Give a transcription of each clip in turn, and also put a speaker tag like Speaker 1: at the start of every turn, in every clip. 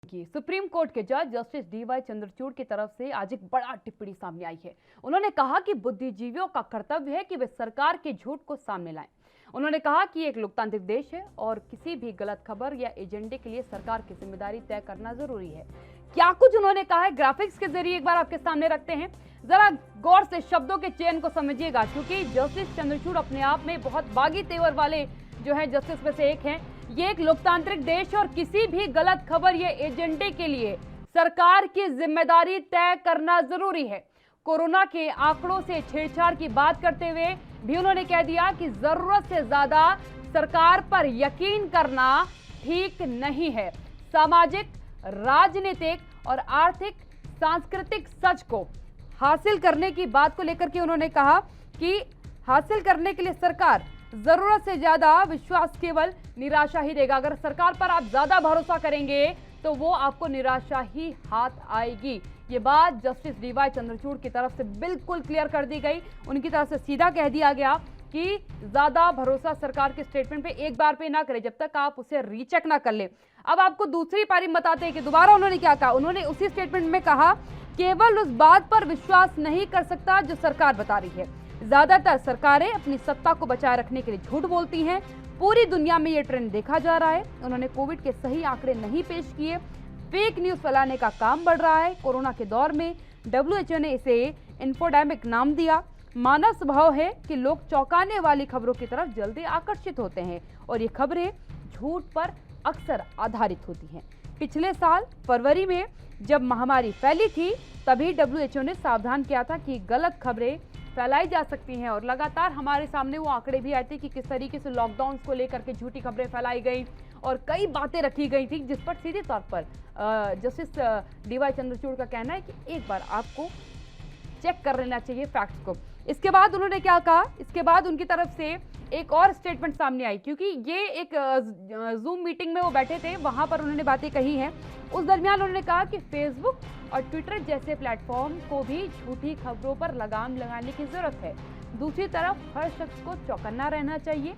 Speaker 1: की supreme court के जज जस्टिस डीवाई चंद्रचूड़ की तरफ से आज एक बड़ा टिप्पणी सामने आई है। उन्होंने कहा कि बुद्धिजीवियों का कर्तव्य है कि वे सरकार के झूठ को सामने लाएं। उन्होंने कहा कि एक लोकतांत्रिक देश है और किसी भी गलत खबर या एजेंडे के लिए सरकार की जिम्मेदारी तय करना जरूरी है। क्या कुछ उन्होंने कहा है, ग्राफिक्स के जरिए एक बार आपके सामने रखते हैं। जरा गौर से शब्दों के चयन को समझिएगा, क्योंकि जस्टिस चंद्रचूड़ अपने आप में बहुत बागी तेवर वाले जो है जस्टिस में से एक हैं। ये एक लोकतांत्रिक देश और किसी भी गलत खबर या एजेंडे के लिए सरकार की जिम्मेदारी तय करना जरूरी है। कोरोना के आंकड़ों से छेड़छाड़ की बात करते हुए भी उन्होंने कह दिया कि जरूरत से ज्यादा सरकार पर यकीन करना ठीक नहीं है। सामाजिक, राजनीतिक और आर्थिक सांस्कृतिक सच को हासिल करने की बात को लेकर के उन्होंने कहा कि हासिल करने के लिए सरकार जरूरत से ज्यादा विश्वास केवल निराशा ही देगा। अगर सरकार पर आप ज्यादा भरोसा करेंगे तो वो आपको निराशा ही हाथ आएगी। ये बात जस्टिस डीवाई चंद्रचूड़ की तरफ से बिल्कुल क्लियर कर दी गई। उनकी तरफ से सीधा कह दिया गया कि ज्यादा भरोसा सरकार के स्टेटमेंट पे एक बार पे ना करें जब तक आप उसे रीचेक ना कर ले। अब आपको दूसरी पारी बताते हैं कि दोबारा उन्होंने क्या कहा। उन्होंने उसी स्टेटमेंट में कहा, केवल उस बात पर विश्वास नहीं कर सकता जो सरकार बता रही है। ज्यादातर सरकारें अपनी सत्ता को बचाए रखने के लिए झूठ बोलती हैं। पूरी दुनिया में ये ट्रेंड देखा जा रहा है। उन्होंने कोविड के सही आंकड़े नहीं पेश किए। फेक न्यूज फैलाने का काम बढ़ रहा है। कोरोना के दौर में WHO ने इसे इन्फोडेमिक नाम दिया। मानव स्वभाव है कि लोग चौंकाने वाली खबरों की तरफ जल्दी आकर्षित होते हैं और ये खबरें झूठ पर अक्सर आधारित होती हैं। पिछले साल फरवरी में जब महामारी फैली थी तभी WHO ने सावधान किया था कि गलत खबरें फैलाई जा सकती हैं और लगातार हमारे सामने वो आंकड़े भी आए थे कि किस तरीके से लॉकडाउन को लेकर के झूठी खबरें फैलाई गई और कई बातें रखी गई थी, जिस पर सीधे तौर पर जस्टिस डीवाई चंद्रचूड़ का कहना है कि एक बार आपको चेक कर लेना चाहिए फैक्ट्स को। इसके बाद उन्होंने क्या कहा, इसके बाद उनकी तरफ से एक और स्टेटमेंट सामने आई, क्योंकि ये एक जूम मीटिंग में वो बैठे थे, वहां पर उन्होंने बातें कही हैं। उस दरमियान उन्होंने कहा कि फेसबुक और ट्विटर जैसे प्लेटफॉर्म को भी झूठी खबरों पर लगाम लगाने की जरूरत है। दूसरी तरफ हर शख्स को चौकन्ना रहना चाहिए।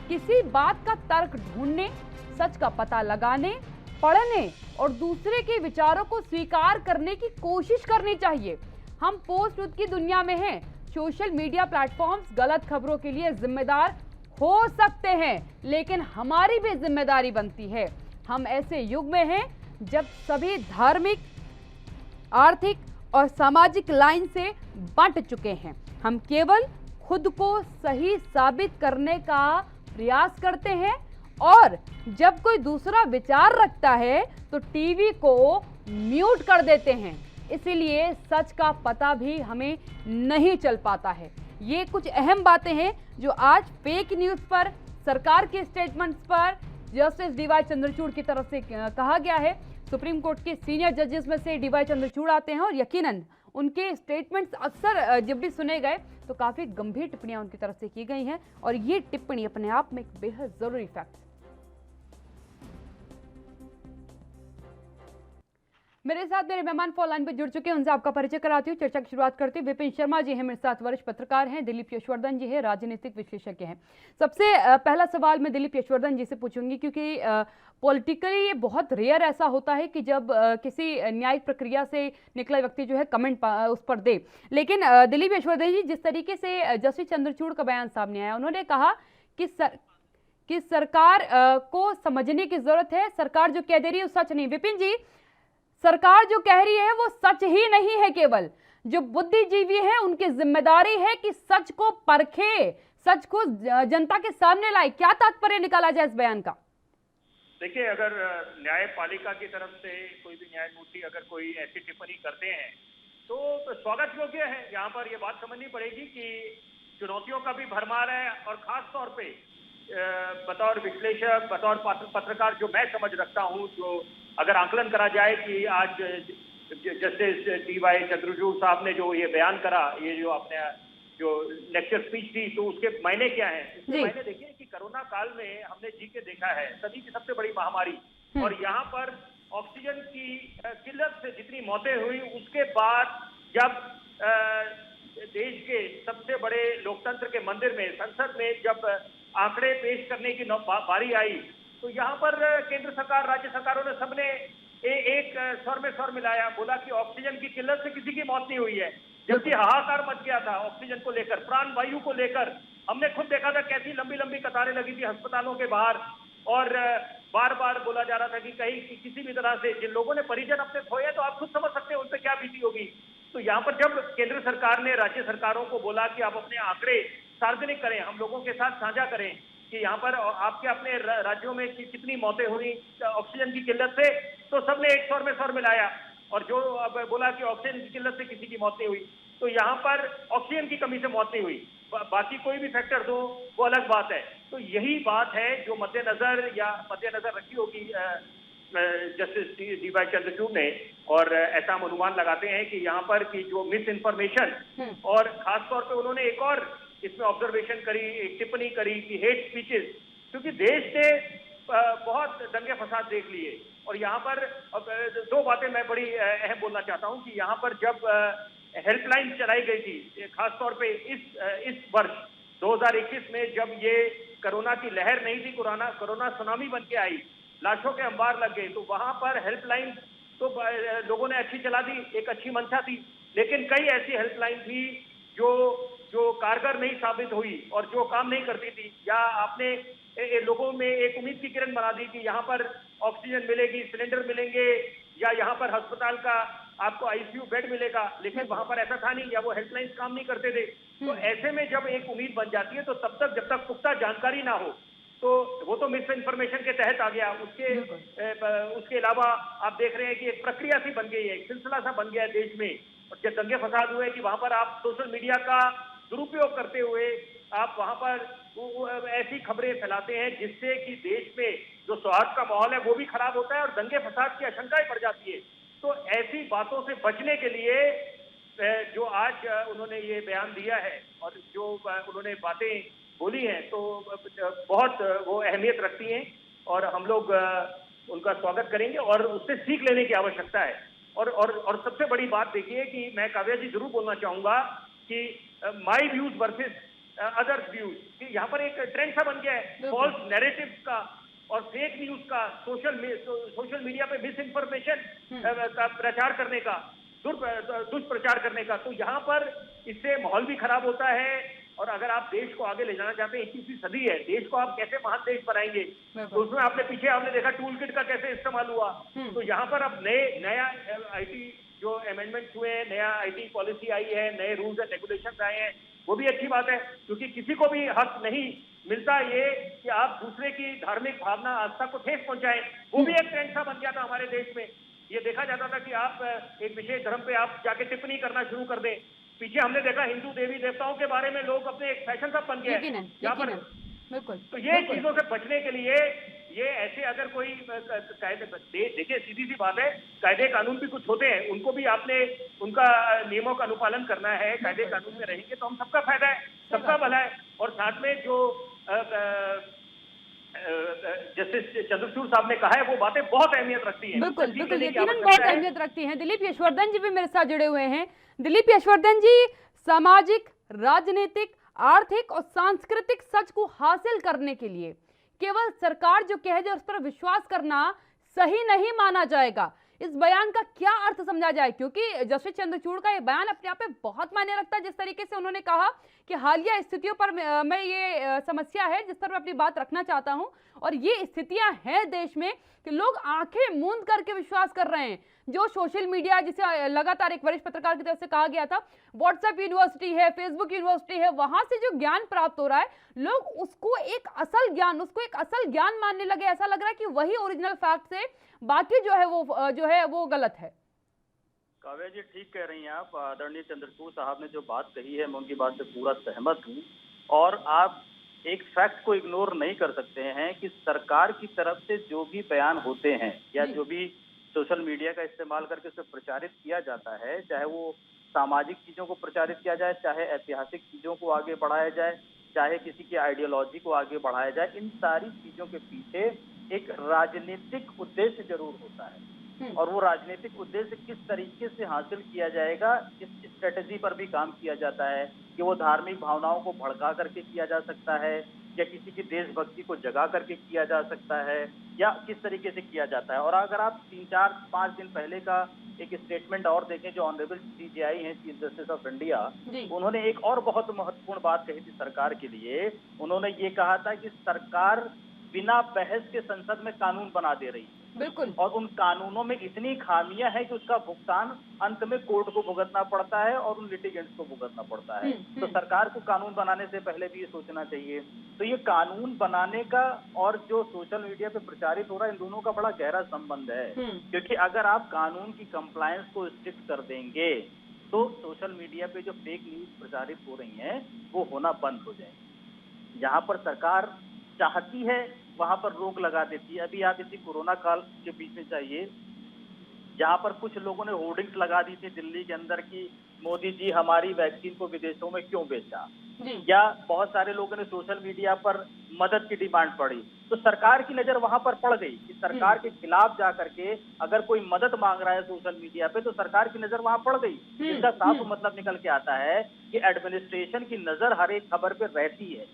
Speaker 1: किसी बात का तर्क ढूंढने, सच का पता लगाने, पढ़ने और दूसरे के विचारों को स्वीकार करने की कोशिश करनी चाहिए। हम पोस्ट ट्रुथ की दुनिया में हैं। सोशल मीडिया प्लेटफॉर्म्स गलत खबरों के लिए जिम्मेदार हो सकते हैं, लेकिन हमारी भी जिम्मेदारी बनती है। हम ऐसे युग में हैं जब सभी धार्मिक, आर्थिक और सामाजिक लाइन से बंट चुके हैं। हम केवल खुद को सही साबित करने का प्रयास करते हैं और जब कोई दूसरा विचार रखता है तो टीवी को म्यूट कर देते हैं। इसीलिए सच का पता भी हमें नहीं चल पाता है। ये कुछ अहम बातें हैं जो आज फेक न्यूज पर, सरकार के स्टेटमेंट्स पर जस्टिस डीवाई चंद्रचूड़ की तरफ से कहा गया है। सुप्रीम कोर्ट के सीनियर जजेस में से डीवाई चंद्रचूड़ आते हैं और यकीनन उनके स्टेटमेंट्स अक्सर जब भी सुने गए तो काफी गंभीर टिप्पणियां उनकी तरफ से की गई हैं और ये टिप्पणी अपने आप में एक बेहद जरूरी फैक्ट है। मेरे साथ मेरे मेहमान फोन लाइन पर जुड़ चुके हैं, उनसे आपका परिचय कराती हूँ। चर्चा की शुरुआत करते हैं। विपिन शर्मा जी हैं मेरे साथ, वरिष्ठ पत्रकार हैं। दिलीप यशवर्धन जी हैं, राजनीतिक विश्लेषज्ञ हैं। सबसे पहला सवाल मैं दिलीप यशवर्धन जी से पूछूंगी, क्योंकि पॉलिटिकली ये बहुत रेयर ऐसा होता है कि जब किसी न्यायिक प्रक्रिया से निकला व्यक्ति जो है कमेंट उस पर दे। लेकिन दिलीप यशवर्धन जी, जिस तरीके से जस्टिस चंद्रचूड़ का बयान सामने आया, उन्होंने कहा कि सरकार को समझने की जरूरत है। सरकार जो कह दे रही है वो सच नहीं। विपिन जी, सरकार जो कह रही है वो सच ही नहीं है, केवल जो बुद्धिजीवी है उनकी जिम्मेदारी है कि सच को परखे, सच को जनता के सामने लाए। क्या तात्पर्य निकाला जाए इस बयान का?
Speaker 2: देखिए, अगर न्यायपालिका की तरफ से कोई भी न्यायमूर्ति अगर कोई ऐसी टिप्पणी करते हैं तो स्वागत योग्य है। यहाँ पर ये बात समझनी पड़ेगी कि चुनौतियों का भी भरमार है और खास तौर पे बतौर विश्लेषक, बतौर पत्रकार जो मैं समझ रखता हूँ, जो अगर आकलन करा जाए कि आज जस्टिस डीवाई चंद्रचूड़ साहब ने जो ये बयान करा, ये जो अपने जो लेक्चर स्पीच थी, तो उसके मायने क्या हैं? इसके मायने देखिए कि कोरोना काल में हमने जी के देखा है, सदी की सबसे बड़ी महामारी, और यहाँ पर ऑक्सीजन की किल्लत से जितनी मौतें हुई, उसके बाद जब देश के सबसे बड़े लोकतंत्र के मंदिर में, संसद में जब आंकड़े पेश करने की बारी आई, तो यहाँ पर केंद्र सरकार, राज्य सरकारों ने सबने एक स्वर में स्वर मिलाया, बोला कि ऑक्सीजन की किल्लत से किसी की मौत नहीं हुई है, जबकि हाहाकार मच गया था ऑक्सीजन को लेकर, प्राण वायु को लेकर। हमने खुद देखा था कैसी लंबी लंबी कतारें लगी थी अस्पतालों के बाहर, और बार बार बोला जा रहा था कि कहीं किसी भी तरह से जिन लोगों ने परिजन अपने खोए, तो आप खुद समझ सकते हैं उन पर क्या बीती होगी। तो यहाँ पर जब केंद्र सरकार ने राज्य सरकारों को बोला कि आप अपने आंकड़े सार्वजनिक करें, हम लोगों के साथ साझा करें कि यहाँ पर आपके अपने राज्यों में कितनी मौतें हुई ऑक्सीजन की किल्लत से, तो सबने एक स्वर में स्वर मिलाया, और जो अब बोला कि ऑक्सीजन की किल्लत से किसी की मौत नहीं हुई, तो यहाँ पर ऑक्सीजन की कमी से मौत नहीं हुई, बाकी कोई भी फैक्टर दो वो अलग बात है। तो यही बात है जो मद्देनजर रखी होगी जस्टिस डीवाई चंद्रचूड़ ने, और ऐसा हम अनुमान लगाते हैं कि यहाँ पर की जो मिस इन्फॉर्मेशन, और खासतौर पे उन्होंने एक और इसमें ऑब्जर्वेशन करी, एक टिप्पणी करी कि हेट स्पीचेस, क्योंकि देश ने बहुत दंगे फसाद देख लिए, और यहाँ पर दो बातें मैं बड़ी अहम बोलना चाहता हूँ कि यहाँ पर जब हेल्पलाइन चलाई गई थी, खासतौर पे इस वर्ष 2021 में, जब ये कोरोना की लहर नहीं थी, कोरोना सुनामी बन के आई, लाशों के अंबार लग गए, तो वहां पर हेल्पलाइन तो लोगों ने अच्छी चला दी, एक अच्छी मंशा थी, लेकिन कई ऐसी हेल्पलाइन थी जो कारगर नहीं साबित हुई और जो काम नहीं करती थी, या आपने लोगों में एक उम्मीद की किरण बना दी कि यहाँ पर ऑक्सीजन मिलेगी, सिलेंडर मिलेंगे, या यहाँ पर अस्पताल का आपको आईसीयू बेड मिलेगा, लेकिन वहां पर ऐसा था नहीं, या वो हेल्पलाइन काम नहीं करते थे। तो ऐसे में जब एक उम्मीद बन जाती है, तो तब तक जब तक पुख्ता जानकारी ना हो, तो वो तो मिस इन्फॉर्मेशन के तहत आ गया। उसके अलावा आप देख रहे हैं कि एक प्रक्रिया सी बन गई है, एक सिलसिला सा बन गया है देश में, और जब दंगे फसाद हुए कि वहां पर आप सोशल मीडिया का दुरुपयोग करते हुए आप वहां पर ऐसी खबरें फैलाते हैं जिससे कि देश में जो सौहार्द का माहौल है वो भी खराब होता है, और दंगे फसाद की आशंकाएं बढ़ जाती है। तो ऐसी बातों से बचने के लिए जो आज उन्होंने ये बयान दिया है और जो उन्होंने बातें बोली हैं, तो बहुत वो अहमियत रखती हैं, और हम लोग उनका स्वागत करेंगे, और उससे सीख लेने की आवश्यकता है। और सबसे बड़ी बात देखिए कि मैं काव्या जी जरूर बोलना चाहूंगा कि my views versus others views, कि यहाँ पर एक ट्रेंड सा बन गया है फॉल्स नैरेटिव का और फेक न्यूज का, सोशल मीडिया पे मिस इन्फॉर्मेशन का प्रचार करने का, दुष्प्रचार करने का। तो यहाँ पर इससे माहौल भी खराब होता है, और अगर आप देश को आगे ले जाना चाहते हैं, 21वीं सदी है, देश को आप कैसे महान देश बनाएंगे, तो उसमें आपने देखा टूल किट का कैसे इस्तेमाल हुआ। तो यहाँ पर अब नया आईटी जो अमेंडमेंट हुए हैं, नया आईटी पॉलिसी आई है, नए रूल्स एंड रेगुलेशन आए हैं, वो भी अच्छी बात है, क्योंकि किसी को भी हक नहीं मिलता ये कि आप दूसरे की धार्मिक भावना आस्था को ठेस पहुंचाएं। वो भी एक ट्रेंड सा बन गया था हमारे देश में। ये देखा जाता था कि आप एक विशेष धर्म पे आप जाके टिप्पणी करना शुरू कर दें। पीछे हमने देखा हिंदू देवी देवताओं के बारे में लोग अपने एक फैशन सब बन गए यहाँ पर।
Speaker 1: बिल्कुल।
Speaker 2: तो ये चीजों से बचने के लिए ये ऐसे अगर कोई कायदे, देखिए सीधी सी बात है, कायदे कानून भी कुछ होते हैं, उनको भी आपने उनका नियमों का अनुपालन करना है। कायदे कानून में रहेंगे तो हम सबका फायदा है, सबका भला है। और साथ में जो जस्टिस चंद्रचूड़ साहब ने कहा है वो बातें बहुत अहमियत रखती हैं।
Speaker 1: बिल्कुल बिल्कुल, यकीनन बहुत अहमियत रखती हैं। दिलीप यशवर्धन जी भी मेरे साथ जुड़े हुए हैं। दिलीप यशवर्धन जी, सामाजिक, राजनीतिक, आर्थिक और सांस्कृतिक सच को हासिल करने के लिए केवल सरकार जो कह दे उस पर विश्वास करना सही नहीं माना जाएगा। इस बयान का क्या अर्थ समझा जाए, क्योंकि जस्टिस चंद्रचूड़ का ये बयान अपने आप में बहुत मायने रखता है। जिस तरीके से उन्होंने कहा कि हालिया स्थितियों पर मैं ये समस्या है जिस पर मैं अपनी बात रखना चाहता हूं, और ये स्थितियां हैं देश में कि लोग आंखें मूंद करके विश्वास कर रहे हैं। जो सोशल मीडिया, जिसे लगातार एक वरिष्ठ पत्रकार की तरफ से कहा गया था, व्हाट्सएप यूनिवर्सिटी है, फेसबुक यूनिवर्सिटी है, वहां से जो ज्ञान प्राप्त हो रहा है, लोग उसको एक असल ज्ञान मानने लगे। ऐसा लग रहा है कि वही ओरिजिनल फैक्ट से बाकी जो है वो गलत है।
Speaker 3: काव्या जी ठीक कह रही हैं आप। आदरणीय चंद्रचूड़ साहब ने जो बात कही है मैं उनकी बात से पूरा सहमत हूँ। और आप एक फैक्ट को इग्नोर नहीं कर सकते हैं कि सरकार की तरफ से जो भी बयान होते हैं या जो भी सोशल मीडिया का इस्तेमाल करके उसे प्रचारित किया जाता है, चाहे वो सामाजिक चीजों को प्रचारित किया जाए, चाहे ऐतिहासिक चीजों को आगे बढ़ाया जाए, चाहे किसी की आइडियोलॉजी को आगे बढ़ाया जाए, इन सारी चीजों के पीछे एक राजनीतिक उद्देश्य जरूर होता है। और वो राजनीतिक उद्देश्य किस तरीके से हासिल किया जाएगा, इस स्ट्रेटेजी पर भी काम किया जाता है कि वो धार्मिक भावनाओं को भड़का करके किया जा सकता है, या किसी की देशभक्ति को जगा करके किया जा सकता है, या किस तरीके से किया जाता है। और अगर आप 3-4-5 दिन पहले का एक स्टेटमेंट और देखें जो ऑनरेबल सीजेआई हैं, चीफ जस्टिस ऑफ इंडिया, उन्होंने एक और बहुत महत्वपूर्ण बात कही थी सरकार के लिए। उन्होंने ये कहा था कि सरकार बिना बहस के संसद में कानून बना दे रही है,
Speaker 1: बिल्कुल,
Speaker 3: और उन कानूनों में इतनी खामियां हैं कि उसका भुगतान अंत में कोर्ट को भुगतना पड़ता है और उन लिटिगेंट्स को भुगतना पड़ता है। तो सरकार को कानून बनाने से पहले भी ये सोचना चाहिए। तो ये कानून बनाने का और जो सोशल मीडिया पे प्रचारित हो रहा है, इन दोनों का बड़ा गहरा संबंध है। क्योंकि अगर आप कानून की कंप्लायंस को स्ट्रिक्ट कर देंगे तो सोशल मीडिया पे जो फेक न्यूज प्रचारित हो रही हैं वो होना बंद हो जाएंगे। जहां पर सरकार चाहती है वहां पर रोक लगा देती है। अभी आप इसी कोरोना काल के बीच में चाहिए, जहां पर कुछ लोगों ने होर्डिंग्स लगा दी थी दिल्ली के अंदर कि मोदी जी हमारी वैक्सीन को विदेशों में क्यों बेचा, या बहुत सारे लोगों ने सोशल मीडिया पर मदद की डिमांड पड़ी, तो सरकार की नजर वहां पर पड़ गई कि सरकार के खिलाफ जाकर के अगर कोई मदद मांग रहा है सोशल मीडिया पे तो सरकार की नजर वहां पड़ गई। इसका साफ मतलब निकल के आता है कि एडमिनिस्ट्रेशन की नजर हर एक खबर पे रहती है।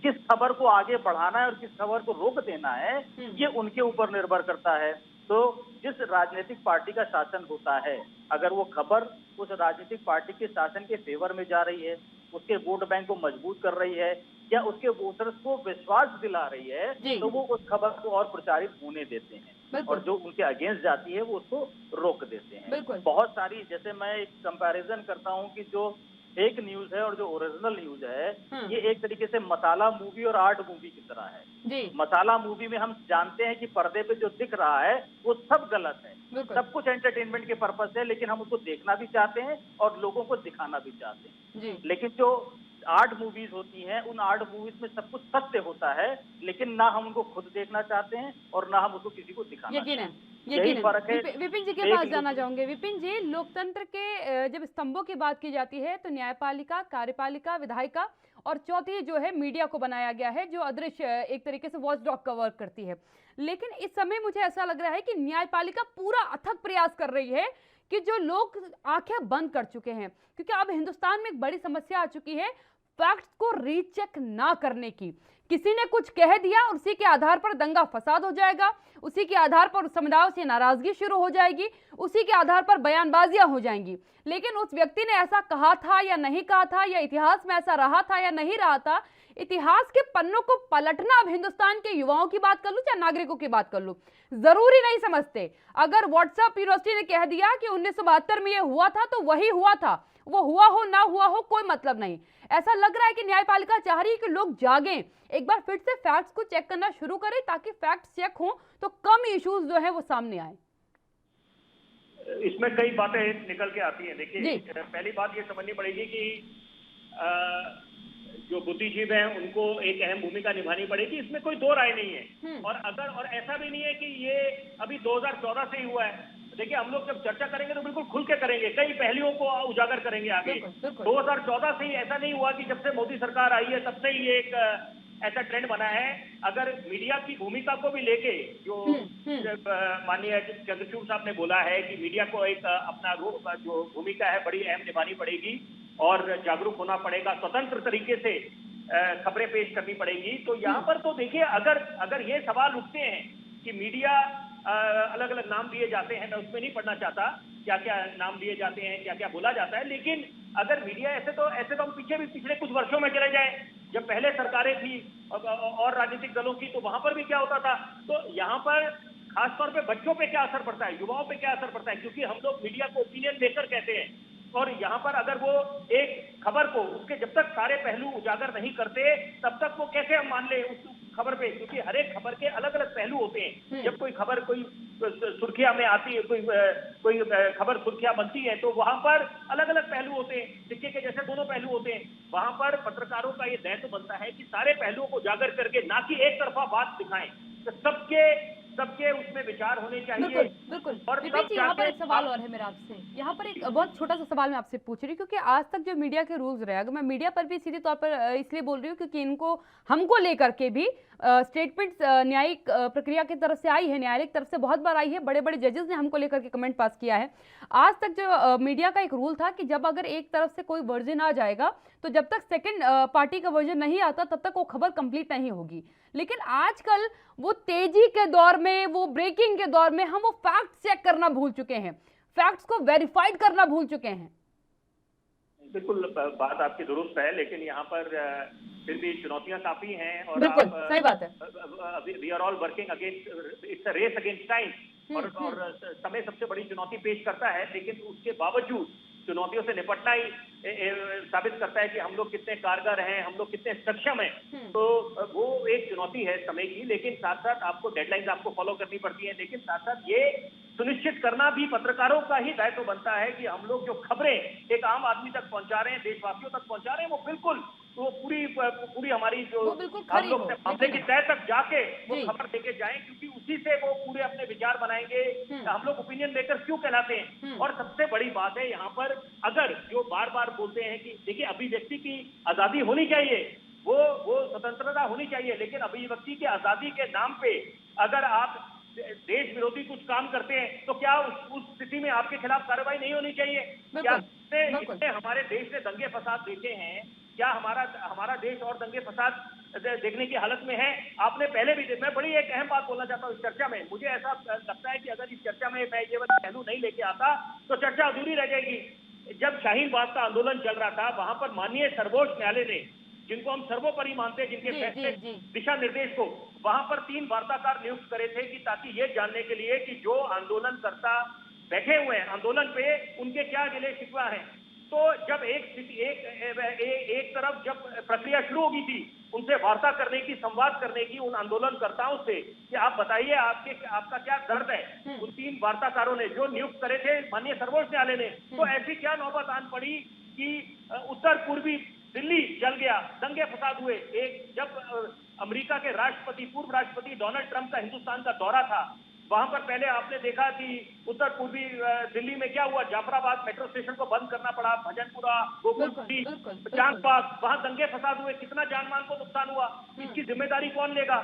Speaker 3: किस खबर को आगे बढ़ाना है और किस खबर को रोक देना है, ये उनके ऊपर निर्भर करता है। तो जिस राजनीतिक पार्टी का शासन होता है, अगर वो खबर उस राजनीतिक पार्टी के शासन के फेवर में जा रही है, उसके वोट बैंक को मजबूत कर रही है या उसके वोटर्स को विश्वास दिला रही है, तो वो उस खबर को और प्रचारित होने देते हैं, और जो उनके अगेंस्ट जाती है वो उसको रोक देते हैं। बहुत सारी, जैसे मैं एक कंपैरिजन करता हूँ कि जो फेक न्यूज है और जो ओरिजिनल न्यूज है, ये एक तरीके से मसाला मूवी और आर्ट मूवी की तरह है। मसाला मूवी में हम जानते हैं कि पर्दे पे जो दिख रहा है वो सब गलत है, सब कुछ एंटरटेनमेंट के पर्पस है, लेकिन हम उसको देखना भी चाहते हैं और लोगों को दिखाना भी चाहते हैं। लेकिन जो आर्ट मूवीज होती हैं, उन आर्ट मूवीज में सब कुछ सत्य होता है, लेकिन ना हम उनको खुद देखना चाहते हैं और ना हम उसको किसी को दिखाना चाहते हैं। यही फर्क है।
Speaker 1: विपिन जी के पास जाना चाहूंगे। विपिन जी, लोकतंत्र के जब स्तंभों की बात की जाती है तो न्यायपालिका, कार्यपालिका, विधायिका और चौथी जो है मीडिया को बनाया गया है, जो अदृश्य एक तरीके से वॉच डॉग का वर्क करती है। लेकिन इस समय मुझे ऐसा लग रहा है कि न्यायपालिका पूरा अथक प्रयास कर रही है कि जो लोग आंखें बंद कर चुके हैं, क्योंकि अब हिंदुस्तान में एक बड़ी समस्या आ चुकी है फैक्ट्स को रीचेक ना करने की। किसी ने कुछ कह दिया और उसी के आधार पर दंगा फसाद हो जाएगा, उसी के आधार पर समुदायों से नाराजगी शुरू हो जाएगी, उसी के आधार पर बयानबाजियां हो जाएंगी। लेकिन उस व्यक्ति ने ऐसा कहा था या नहीं कहा था, या इतिहास में ऐसा रहा था या नहीं रहा था, इतिहास के पन्नों को पलटना, अब हिंदुस्तान के युवाओं की बात कर लूं चाहे नागरिकों की बात कर लूं, जरूरी नहीं समझते। अगर व्हाट्सएप यूनिवर्सिटी ने कह दिया कि 1972 में यह हुआ था तो वही हुआ था, वो हुआ हो ना हुआ हो कोई मतलब नहीं। ऐसा लग रहा है कि न्यायपालिका चाह रही है कि लोग जागें, एक बार फिर से फैक्ट्स को चेक करना शुरू करें, ताकि फैक्ट्स चेक हो तो कम इश्यूज जो है वो सामने आए।
Speaker 2: इसमें कई बातें निकल के आती हैं। देखिए, पहली बात ये समझनी पड़ेगी कि जो बुद्धिजीवी हैं उनको एक अहम भूमिका निभानी पड़ेगी, इसमें कोई दो राय नहीं है। और ऐसा भी नहीं है कि ये अभी 2014 से ही हुआ है। देखिए, हम लोग जब चर्चा करेंगे तो बिल्कुल खुल के करेंगे, कई पहलुओं को उजागर करेंगे आगे। 2014 से ही ऐसा नहीं हुआ कि जब से मोदी सरकार आई है तब से ही ये एक ऐसा ट्रेंड बना है। अगर मीडिया की भूमिका को भी लेके जो माननीय चंद्रचूड़ साहब ने बोला है कि मीडिया को एक अपना जो भूमिका है बड़ी अहम निभानी पड़ेगी और जागरूक होना पड़ेगा, स्वतंत्र तरीके से खबरें पेश करनी पड़ेगी। तो यहाँ पर तो देखिए, अगर ये सवाल उठते हैं कि मीडिया अलग अलग नाम दिए जाते हैं, मैं उसमें नहीं पढ़ना चाहता क्या क्या नाम दिए जाते हैं, क्या क्या बोला जाता है, लेकिन अगर मीडिया ऐसे तो हम पिछले कुछ वर्षों में चले जाएं, जब पहले सरकारें थी और राजनीतिक दलों की, तो वहां पर भी क्या होता था। तो यहाँ पर खासतौर पे बच्चों पे क्या असर पड़ता है, युवाओं पे क्या असर पड़ता है, क्योंकि हम लोग मीडिया को ओपिनियन मेकर कहते हैं। और यहाँ पर अगर वो एक खबर को उसके जब तक सारे पहलू उजागर नहीं करते तब तक वो कैसे हम मान ले उस खबर पे, क्योंकि हर एक खबर के अलग अलग पहलू होते हैं। जब कोई खबर कोई सुर्खियां में आती है, कोई खबर सुर्खियां बनती है, तो वहां पर अलग अलग पहलू होते हैं, सिक्के के जैसे दोनों पहलू होते हैं। वहां पर पत्रकारों का ये दायित्व बनता है कि सारे पहलुओं को उजागर करके, ना कि एक तरफा बात दिखाएं, तो सबके उसमें विचार होने चाहिए।
Speaker 1: बिल्कुल। और यहाँ पर एक सवाल और है मेरा आपसे, यहाँ पर एक बहुत छोटा सा सवाल मैं आपसे पूछ रही हूँ, क्योंकि आज तक जो मीडिया के रूल्स रहे, अगर मैं मीडिया पर भी सीधे तौर पर इसलिए बोल रही हूँ क्योंकि हमको लेकर के भी स्टेटमेंट न्यायिक प्रक्रिया की तरफ से आई है, न्यायालय की तरफ से बहुत बार आई है, बड़े बड़े जजेस ने हमको लेकर के कमेंट पास किया है। आज तक जो मीडिया का एक रूल था कि जब अगर एक तरफ से कोई वर्जन आ जाएगा तो जब तक सेकंड पार्टी का वर्जन नहीं आता तब तक वो खबर कंप्लीट नहीं होगी। लेकिन आजकल वो तेजी के दौर में, वो ब्रेकिंग के दौर में हम वो फैक्ट चेक करना भूल चुके हैं, फैक्ट्स को वेरीफाइड करना भूल चुके हैं।
Speaker 2: बिल्कुल बात आपकी दुरुस्त है, लेकिन यहाँ पर फिर भी चुनौतियां काफी हैं और
Speaker 1: बिल्कुल सही बात है।
Speaker 2: We are all working against, it's a race against time और समय सबसे बड़ी चुनौती पेश करता है, लेकिन उसके बावजूद चुनौतियों से निपटना ही साबित करता है कि हम लोग कितने कारगर हैं, हम लोग कितने सक्षम हैं। तो वो एक चुनौती है समय की, लेकिन साथ साथ आपको डेडलाइंस आपको फॉलो करनी पड़ती है, लेकिन साथ साथ ये सुनिश्चित करना भी पत्रकारों का ही दायित्व बनता है कि हम लोग जो खबरें एक आम आदमी तक पहुंचा रहे हैं, देशवासियों तक पहुंचा रहे हैं, वो बिल्कुल वो पूरी हमारी जो हम लोग मामले की तह तक जाके वो खबर देके जाएं, क्योंकि उसी से वो पूरे अपने विचार बनाएंगे। हम लोग ओपिनियन मेकर क्यों कहलाते हैं। और सबसे बड़ी बात है यहाँ पर, अगर जो बार बार बोलते हैं कि देखिए अभिव्यक्ति की आजादी होनी चाहिए, वो स्वतंत्रता होनी चाहिए, लेकिन अभिव्यक्ति की आजादी के नाम पे अगर आप देश विरोधी कुछ काम करते हैं तो क्या उस स्थिति में आपके खिलाफ कार्रवाई नहीं होनी चाहिए? क्या इससे हमारे देश ने दंगे फसाद देखे हैं? क्या हमारा देश और दंगे फसाद देखने की हालत में है? आपने पहले भी मैं बड़ी एक अहम बात बोलना चाहता हूँ इस चर्चा में। मुझे ऐसा लगता है कि अगर इस चर्चा में मैं ये वाला पहलू नहीं लेके आता तो चर्चा अधूरी रह जाएगी। जब शाहीन बाग का आंदोलन चल रहा था, वहां पर माननीय सर्वोच्च न्यायालय ने, जिनको हम सर्वोपरि मानते हैं, जिनके फैसले दिशा निर्देश को, वहां पर 3 वार्ताकार नियुक्त करे थे कि ताकि ये जानने के लिए कि जो आंदोलनकर्ता बैठे हुए हैं आंदोलन पे, उनके क्या गिले शिकवा हैं। तो जब एक तरफ जब प्रक्रिया शुरू होगी थी उनसे वार्ता करने की, संवाद करने की उन आंदोलनकर्ताओं से कि आप बताइए आपका क्या दर्द है, उन 3 वार्ताकारों ने जो नियुक्त करे थे माननीय सर्वोच्च न्यायालय ने, तो ऐसी क्या नौबत आन पड़ी कि उत्तर पूर्वी दिल्ली जल गया, दंगे फसाद हुए। एक जब अमेरिका के पूर्व राष्ट्रपति डोनाल्ड ट्रंप का हिंदुस्तान का दौरा था, वहां पर पहले आपने देखा कि उत्तर पूर्वी दिल्ली में क्या हुआ, जाफराबाद मेट्रो स्टेशन को बंद करना पड़ा, भजनपुरा, गोकुलपुरी, चांदबाग, वहां दंगे फसाद हुए, कितना जानमाल को नुकसान हुआ, इसकी जिम्मेदारी कौन लेगा?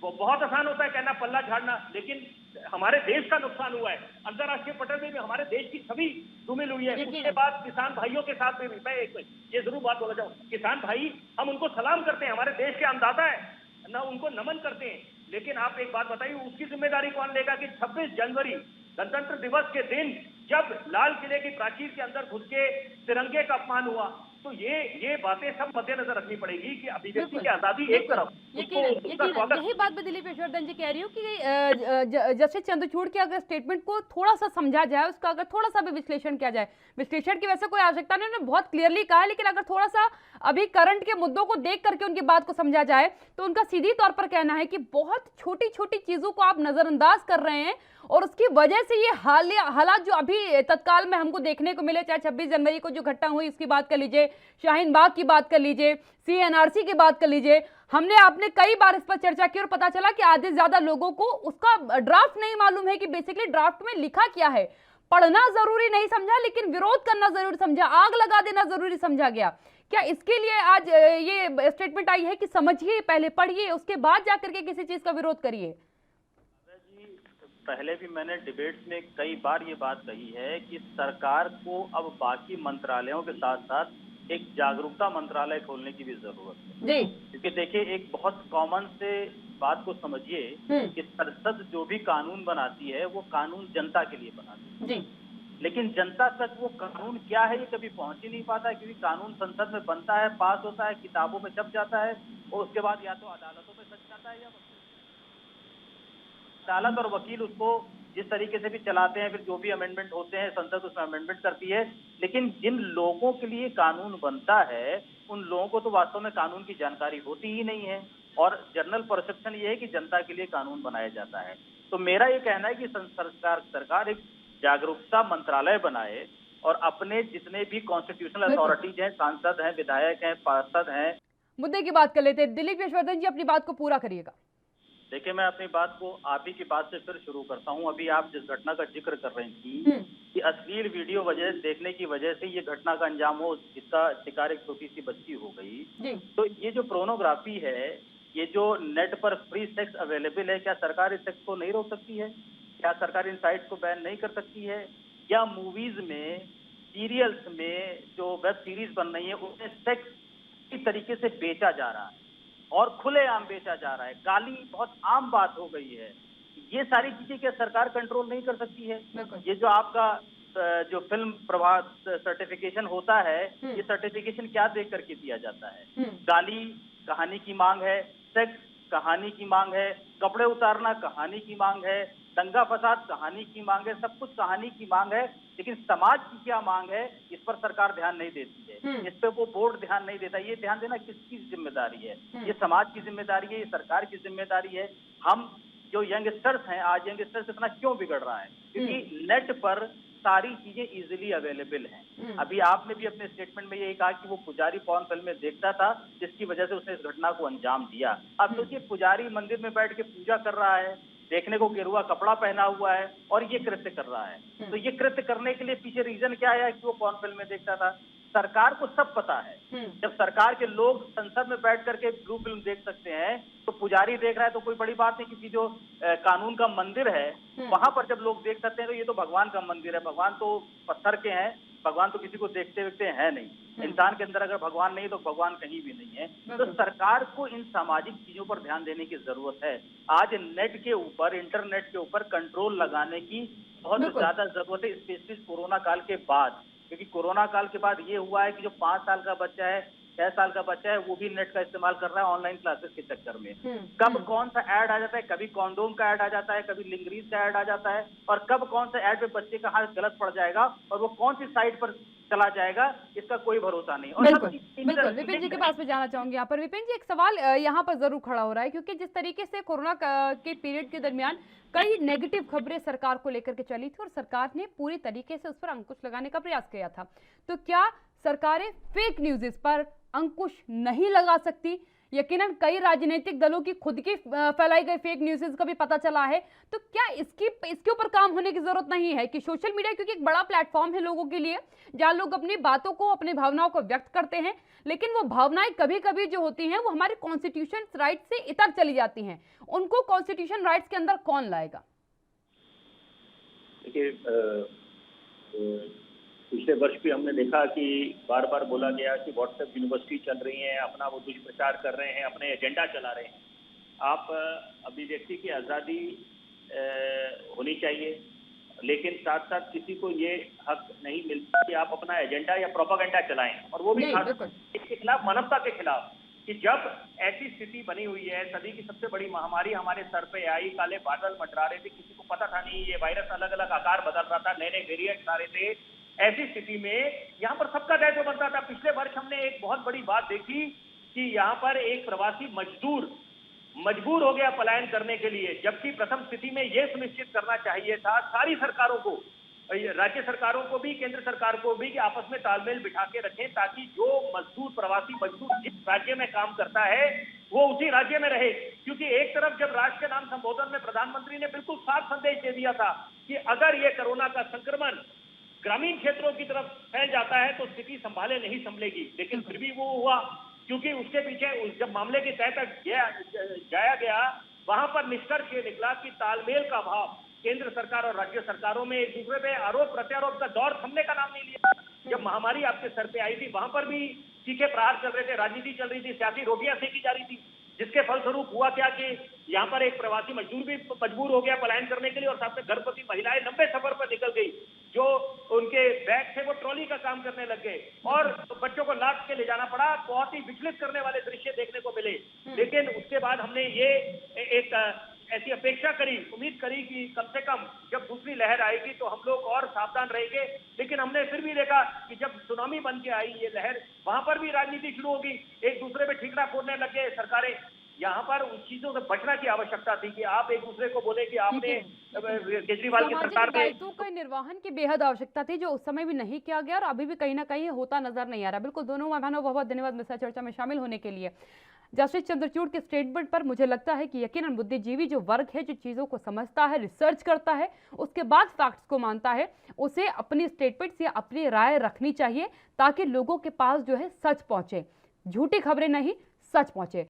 Speaker 2: बहुत आसान होता है कहना, पल्ला झाड़ना, लेकिन हमारे देश का नुकसान हुआ है। अंतर्राष्ट्रीय पटल में भी हमारे देश की छवि धूमिल हुई है। उसके बाद किसान भाइयों के साथ में भी मैं ये जरूर बात बोला चाहूँ, किसान भाई हम उनको सलाम करते हैं, हमारे देश के अन्नदाता है ना, उनको नमन करते हैं, लेकिन आप एक बात बताइए उसकी जिम्मेदारी कौन लेगा कि 26 जनवरी गणतंत्र दिवस के दिन जब लाल किले की प्राचीर के अंदर घुस के तिरंगे का अपमान हुआ, तो ये बातें सब मद्देनजर रखनी पड़ेगी कि अभिव्यक्ति की आजादी एक तरफ,
Speaker 1: यही बात मैं दिलीप यशवर्धन जी कह रही हूँ कि जस्टिस चंद्रचूड़ के अगर स्टेटमेंट को थोड़ा सा समझा जाए, उसका अगर थोड़ा सा भी विश्लेषण किया जाए, विश्लेषण की वैसे कोई आवश्यकता नहीं, उन्होंने बहुत क्लियरली कहा है, लेकिन अगर थोड़ा सा अभी करंट के मुद्दों को देख करके उनकी बात को समझा जाए तो उनका सीधी तौर पर कहना है कि बहुत छोटी छोटी चीजों को आप नजरअंदाज कर रहे हैं और उसकी वजह से ये हालात जो अभी तत्काल में हमको देखने को मिले, चाहे 26 जनवरी को जो घटना हुई उसकी बात कर लीजिए, शाहीन बाग की बात कर लीजिए, CNRC की बात कर लीजिए, आपने कई बार इस पर चर्चा की और पता चला कि आधे से ज्यादा लोगों को उसका ड्राफ्ट नहीं मालूम है कि बेसिकली ड्राफ्ट में लिखा क्या है। पढ़ना जरूरी नहीं समझा, लेकिन विरोध करना जरूरी समझा, आग लगा देना जरूरी समझा गया। क्या इसके लिए आज ये स्टेटमेंट आई है कि समझिए, पहले पढ़िए, उसके बाद जाकर के किसी चीज का विरोध करिए?
Speaker 3: पहले भी मैंने डिबेट्स में कई बार ये बात कही है कि सरकार को अब बाकी मंत्रालयों के साथ साथ एक जागरूकता मंत्रालय खोलने की भी जरूरत है। क्योंकि देखिए, एक बहुत कॉमन से बात को समझिए कि संसद जो भी कानून बनाती है वो कानून जनता के लिए बनाती है, लेकिन जनता तक वो कानून क्या है ये कभी पहुंच ही नहीं पाता, क्योंकि कानून संसद में बनता है, पास होता है, किताबों में छप जाता है और उसके बाद या तो अदालतों में सच जाता है या अदालत और वकील उसको जिस तरीके से भी चलाते हैं, फिर जो भी अमेंडमेंट होते हैं संसद उसमें अमेंडमेंट करती है। लेकिन जिन लोगों के लिए कानून बनता है उन लोगों को तो वास्तव में कानून की जानकारी होती ही नहीं है, और जनरल परसेप्शन ये है कि जनता के लिए कानून बनाया जाता है। तो मेरा ये कहना है कि सरकार एक जागरूकता मंत्रालय बनाए और अपने जितने भी कॉन्स्टिट्यूशनल अथॉरिटीज हैं, सांसद हैं, विधायक हैं, पार्षद हैं।
Speaker 1: मुद्दे की बात कर लेते हैं। दिलीप यशवर्धन जी, अपनी बात को पूरा करिएगा।
Speaker 3: देखिए, मैं अपनी बात को आप ही की बात से फिर शुरू करता हूं। अभी आप जिस घटना का जिक्र कर रही थी कि अश्लील वीडियो देखने की वजह से ये घटना का अंजाम हो, जिसका शिकार एक छोटी सी बच्ची हो गई, तो ये जो पोर्नोग्राफी है ये जो नेट पर फ्री सेक्स अवेलेबल है, क्या सरकार इस सेक्स को नहीं रोक सकती है? क्या सरकार इन साइट्स को बैन नहीं कर सकती है? या मूवीज में, सीरियल्स में जो वेब सीरीज बन रही है उसमें सेक्स इस तरीके से बेचा जा रहा है और खुलेआम बेचा जा रहा है, गाली बहुत आम बात हो गई है। ये सारी चीजें क्या सरकार कंट्रोल नहीं कर सकती है? ये जो आपका जो फिल्म प्रभाग सर्टिफिकेशन होता है, ये सर्टिफिकेशन क्या देख करके दिया जाता है? गाली कहानी की मांग है, सेक्स कहानी की मांग है, कपड़े उतारना कहानी की मांग है, दंगा फसाद कहानी की मांग है, सब कुछ कहानी की मांग है। लेकिन समाज की क्या मांग है, इस पर सरकार ध्यान नहीं देती है, इस पे वो बोर्ड ध्यान नहीं देता। ये ध्यान देना किसकी जिम्मेदारी है? ये समाज की जिम्मेदारी है, ये सरकार की जिम्मेदारी है। हम जो यंगस्टर्स हैं, आज यंगस्टर्स इतना क्यों बिगड़ रहा है? क्योंकि नेट पर सारी चीजें इजीली अवेलेबल हैं। अभी आपने भी अपने स्टेटमेंट में यही कहा कि वो पुजारी पॉर्न फिल्में देखता था, जिसकी वजह से उसने इस घटना को अंजाम दिया। अब सोचिए, पुजारी मंदिर में बैठ के पूजा कर रहा है, देखने को गेरुआ कपड़ा पहना हुआ है और ये कृत्य कर रहा है। तो ये कृत्य करने के लिए पीछे रीजन क्या है कि वो पॉर्न फिल्में देखता था? सरकार को सब पता है। जब सरकार के लोग संसद में बैठ करके ब्लू फिल्म देख सकते हैं, तो पुजारी देख रहा है तो कोई बड़ी बात नहीं। किसी जो कानून का मंदिर है वहां पर जब लोग देख सकते हैं, तो ये तो भगवान का मंदिर है। भगवान तो पत्थर के हैं, भगवान तो किसी को देखते देखते हैं नहीं। इंसान के अंदर अगर भगवान नहीं तो भगवान कहीं भी नहीं है। तो सरकार को इन सामाजिक चीजों पर ध्यान देने की जरूरत है। आज नेट के ऊपर, इंटरनेट के ऊपर कंट्रोल लगाने की बहुत ज्यादा जरूरत है, स्पेशली कोरोना काल के बाद। क्योंकि कोरोना काल के बाद ये हुआ है कि जो 5 साल का बच्चा है, 6 साल का बच्चा है, वो भी नेट का इस्तेमाल कर रहा है ऑनलाइन क्लासेस के चक्कर में। कब कौन सा ऐड आ जाता है, कभी कॉन्डोम का ऐड आ जाता है, कभी लिंगरीज का ऐड आ जाता है, और कब कौन सा ऐड पे बच्चे का हाथ गलत पड़ जाएगा और वो कौन सी साइट पर चला जाएगा, इसका कोई भरोसा नहीं। और
Speaker 1: बिल्कुल विपिन जी के पास में जाना चाहूंगी यहाँ पर। विपिन जी, एक सवाल यहाँ पर जरूर खड़ा हो रहा है, क्योंकि जिस तरीके से कोरोना के पीरियड के दरमियान कई नेगेटिव खबरें सरकार को लेकर के चली थी और सरकार ने पूरी तरीके से उस पर अंकुश लगाने का प्रयास किया था, तो क्या सरकारें फेक न्यूज़ पर अंकुश नहीं लगा सकती? यकीनन कई राजनीतिक दलों की खुद की फैलाई गई फेक न्यूज़ का भी पता चला है, तो क्या इसके ऊपर काम होने की जरूरत नहीं है कि सोशल मीडिया क्योंकि एक बड़ा प्लेटफॉर्म है लोगों के लिए, जहां लोग अपनी बातों को, अपनी भावनाओं को व्यक्त करते हैं, लेकिन वो भावनाएं कभी कभी जो होती हैं वो हमारे कॉन्स्टिट्यूशन राइट से इतर चली जाती हैं, उनको कॉन्स्टिट्यूशन राइट्स के अंदर कौन लाएगा?
Speaker 2: देखिए, पिछले वर्ष भी हमने देखा कि बार बार बोला गया कि व्हाट्सएप यूनिवर्सिटी चल रही है, अपना वो दुष्प्रचार कर रहे हैं, अपने एजेंडा चला रहे हैं। आप अभिव्यक्ति की आज़ादी होनी चाहिए, लेकिन साथ साथ किसी को ये हक नहीं मिलता कि आप अपना एजेंडा या प्रोपेगेंडा चलाएं, और वो भी इसके खिलाफ, मानवता के खिलाफ। कि जब ऐसी स्थिति बनी हुई है, सदी की सबसे बड़ी महामारी हमारे सर पे आई, काले बादल मंडरा रहे थे, किसी को पता था नहीं, ये वायरस अलग अलग आकार बदल रहा था, नए नए वेरिएंट आ रहे थे। ऐसी स्थिति में यहाँ पर सबका दायित्व बनता था। पिछले वर्ष हमने एक बहुत बड़ी बात देखी कि यहाँ पर एक प्रवासी मजदूर मजबूर हो गया पलायन करने के लिए, जबकि प्रथम स्थिति में यह सुनिश्चित करना चाहिए था सारी सरकारों को, राज्य सरकारों को भी, केंद्र सरकार को भी, कि आपस में तालमेल बिठा के रखें, ताकि जो मजदूर, प्रवासी मजदूर जिस राज्य में काम करता है वो उसी राज्य में रहे। क्योंकि एक तरफ जब राष्ट्र के नाम संबोधन में प्रधानमंत्री ने बिल्कुल साफ संदेश दे दिया था कि अगर ये कोरोना का संक्रमण ग्रामीण क्षेत्रों की तरफ फैल जाता है तो स्थिति संभाले नहीं संभलेगी, लेकिन फिर भी वो हुआ, क्योंकि उसके पीछे जब मामले की तह तक जाया गया, वहां पर निष्कर्ष ये निकला कि तालमेल का अभाव केंद्र सरकार और राज्य सरकारों में, एक दूसरे पे आरोप प्रत्यारोप का दौर थमने का नाम नहीं लिया। जब महामारी आपके सर पे आई थी, वहां पर भी तीखे प्रहार चल रहे थे, राजनीति चल रही थी, सियासी रोटियां सेकी जा रही थी, जिसके फलस्वरूप हुआ क्या कि यहाँ पर एक प्रवासी मजदूर भी मजबूर हो गया पलायन करने के लिए, और साथ में गर्भवती महिलाएं लंबे सफर पर निकल गई, जो उनके बैग थे वो ट्रॉली का काम करने लग गए, और बच्चों को लाद के ले जाना पड़ा। बहुत ही विचलित करने वाले दृश्य देखने को मिले। लेकिन उसके बाद हमने ये एक ऐसी अपेक्षा करी, उम्मीद करी कि कम से कम जब दूसरी लहर आएगी तो हम लोग और सावधान रहेंगे। लेकिन हमने फिर भी देखा कि जब सुनामी बन के आई ये लहर, वहां पर भी राजनीति शुरू होगी, एक दूसरे पे ठीकरा फोड़ने लग गए सरकारें। यहाँ पर उन चीजों से बचना की आवश्यकता थी कि आप एक दूसरे को बोले कि आपने केजरीवाल की सरकार में
Speaker 1: दायित्वों का निर्वहन की बेहद आवश्यकता थी, जो उस समय भी नहीं किया गया और अभी भी कहीं ना कहीं होता नजर नहीं आ रहा। बिल्कुल, दोनों मेहमानों बहुत धन्यवाद मिश्रा चर्चा में शामिल होने के लिए। जस्टिस चंद्रचूड़ के स्टेटमेंट पर मुझे लगता है कि यकीनन बुद्धिजीवी जो वर्ग है, जो चीज़ों को समझता है, रिसर्च करता है, उसके बाद फैक्ट्स को मानता है, उसे अपनी स्टेटमेंट से अपनी राय रखनी चाहिए, ताकि लोगों के पास जो है सच पहुंचे, झूठी खबरें नहीं, सच पहुंचे।